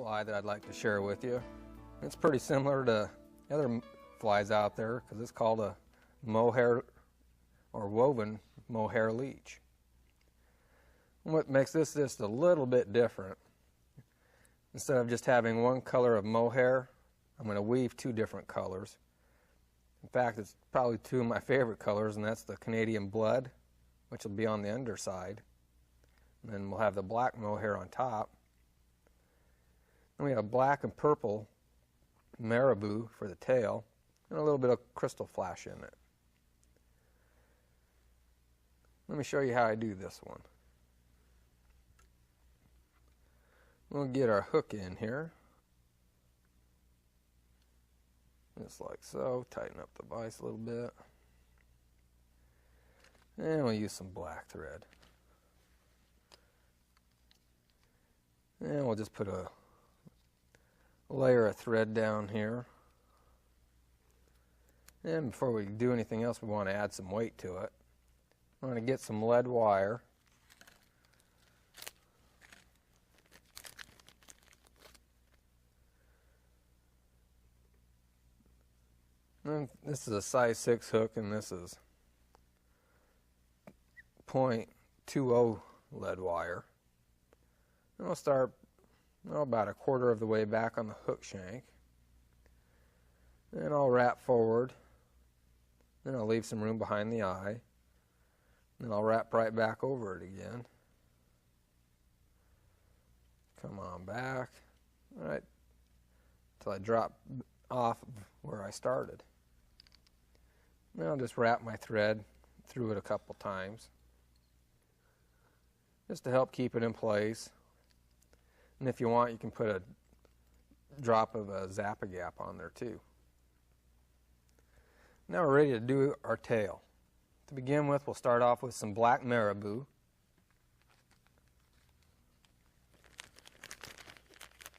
fly that I'd like to share with you. It's pretty similar to other flies out there because it's called a mohair or woven mohair leech. And what makes this just a little bit different, instead of just having one color of mohair, I'm going to weave two different colors. In fact, it's probably two of my favorite colors, and that's the Canadian blood, which will be on the underside. And then we'll have the black mohair on top. And we have black and purple Marabou for the tail, and a little bit of crystal flash in it. Let me show you how I do this one. We'll get our hook in here, just like so. Tighten up the vise a little bit, and we'll use some black thread. And we'll just put a layer of thread down here. And before we do anything else, we want to add some weight to it. I'm going to get some lead wire. And this is a size 6 hook, and this is 0.20 lead wire. And we'll start about a quarter of the way back on the hook shank. Then I'll wrap forward. Then I'll leave some room behind the eye. Then I'll wrap right back over it again. Come on back. All right, until I drop off where I started. Then I'll just wrap my thread through it a couple times, just to help keep it in place. And if you want, you can put a drop of a Zap-A-Gap on there too. Now we're ready to do our tail. To begin with, we'll start off with some black Marabou.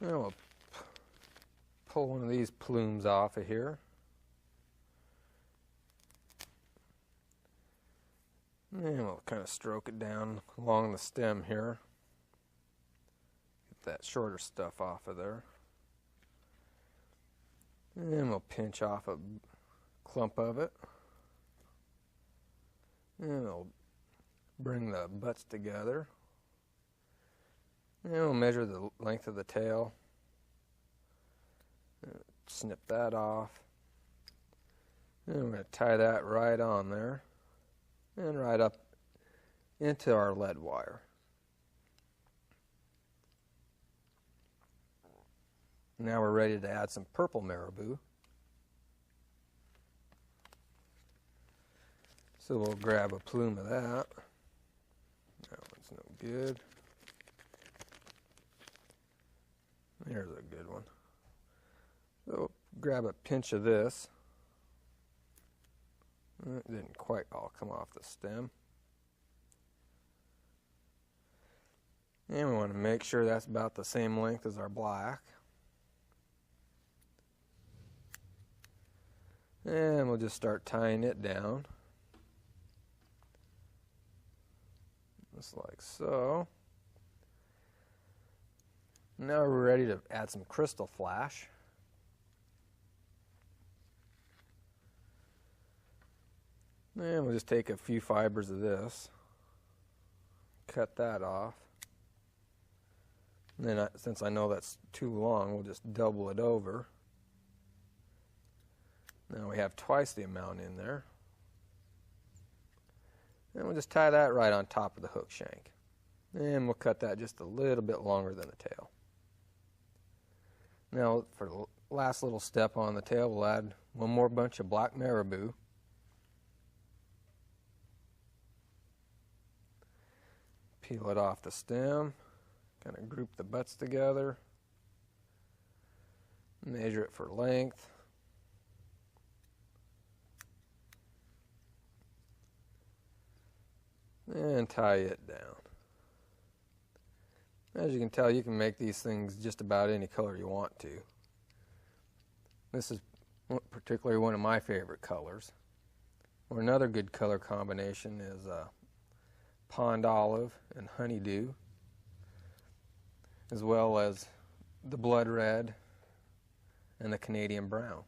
Then we'll pull one of these plumes off of here. And we'll kind of stroke it down along the stem here. Get that shorter stuff off of there. And then we'll pinch off a clump of it. And we'll bring the butts together. And we'll measure the length of the tail. Snip that off. And we're going to tie that right on there. And right up into our lead wire. Now we're ready to add some purple Marabou. So we'll grab a plume of that. That one's no good. There's a good one. So we'll grab a pinch of this. It didn't quite all come off the stem. And we want to make sure that's about the same length as our black. And we'll just start tying it down. Just like so. Now we're ready to add some crystal flash. And we'll just take a few fibers of this, cut that off. And then since I know that's too long, we'll just double it over. Now we have twice the amount in there. And we'll just tie that right on top of the hook shank. And we'll cut that just a little bit longer than the tail. Now for the last little step on the tail, we'll add one more bunch of black Marabou. Peel it off the stem, kind of group the butts together, measure it for length. And tie it down. As you can tell, you can make these things just about any color you want to. This is particularly one of my favorite colors. Or another good color combination is pond olive and honeydew, as well as the blood red, and the Canadian brown.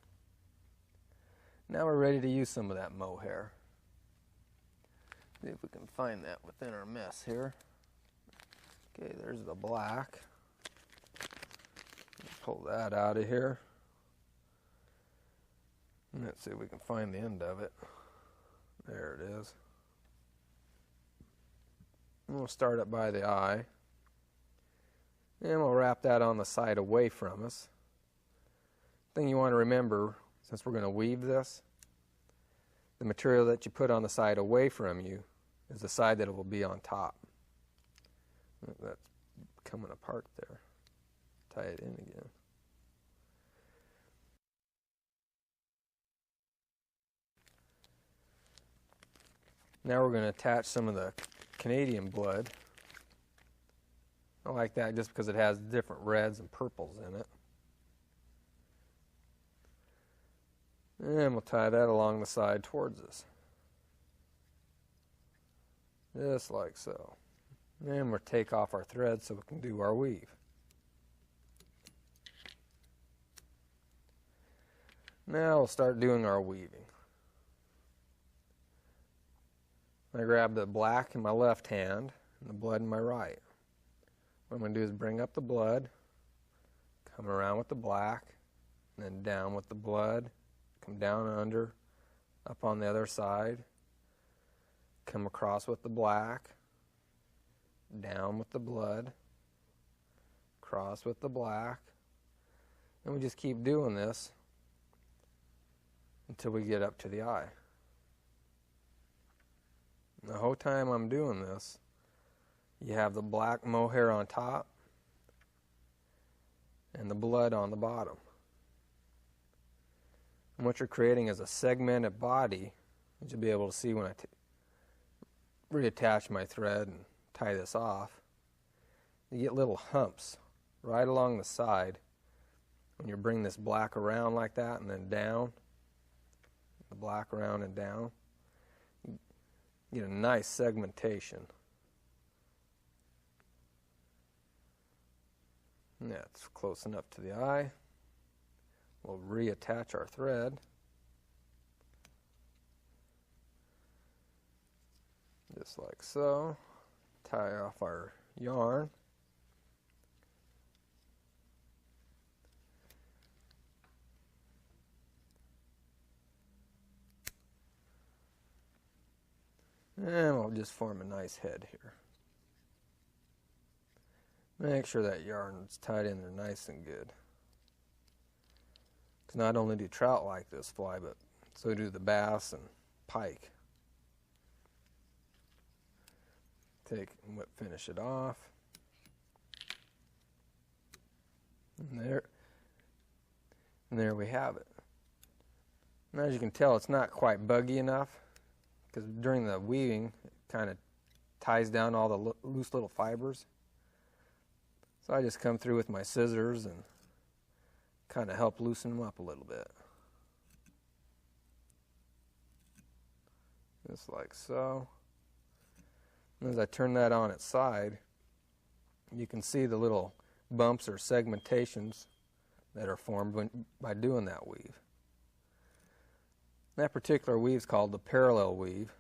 Now we're ready to use some of that mohair. See if we can find that within our mess here. Okay, there's the black. Pull that out of here. And let's see if we can find the end of it. There it is. And we'll start up by the eye. And we'll wrap that on the side away from us. Thing you want to remember, since we're going to weave this, the material that you put on the side away from you is the side that it will be on top. That's coming apart there. Tie it in again. Now we're going to attach some of the Canadian blood. I like that just because it has different reds and purples in it. And we'll tie that along the side towards us. Just like so. And we'll take off our thread so we can do our weave. Now we'll start doing our weaving. I grab the black in my left hand and the blood in my right. What I'm going to do is bring up the blood, come around with the black, and then down with the blood, come down and under, up on the other side, come across with the black, down with the blood, cross with the black, and we just keep doing this until we get up to the eye. The whole time I'm doing this, you have the black mohair on top and the blood on the bottom. And what you're creating is a segmented body that you'll be able to see when I reattach my thread and tie this off. You get little humps right along the side when you bring this black around like that and then down, the black around and down. You get a nice segmentation. That's close enough to the eye. We'll reattach our thread. Just like so. Tie off our yarn. And we'll just form a nice head here. Make sure that yarn is tied in there nice and good. Because not only do trout like this fly, but so do the bass and pike. Take and finish it off. And there we have it. And as you can tell, it's not quite buggy enough, because during the weaving, it kind of ties down all the loose little fibers. So I just come through with my scissors and kind of help loosen them up a little bit. Just like so. And as I turn that on its side, you can see the little bumps or segmentations that are formed by doing that weave. That particular weave is called the parallel weave.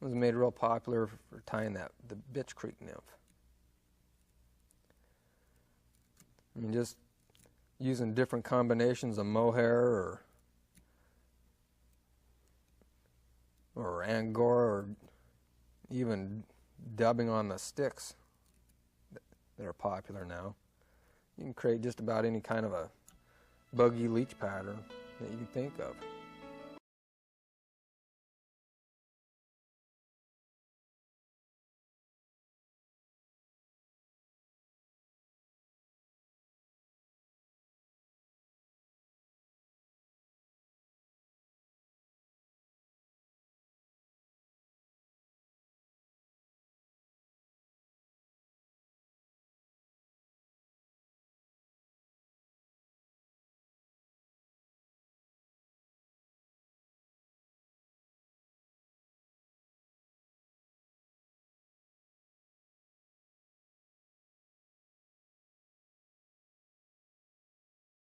It was made real popular for tying the Bitch Creek nymph. I mean, just using different combinations of mohair or angora, or even dubbing on the sticks that are popular now. You can create just about any kind of a buggy leech pattern that you can think of.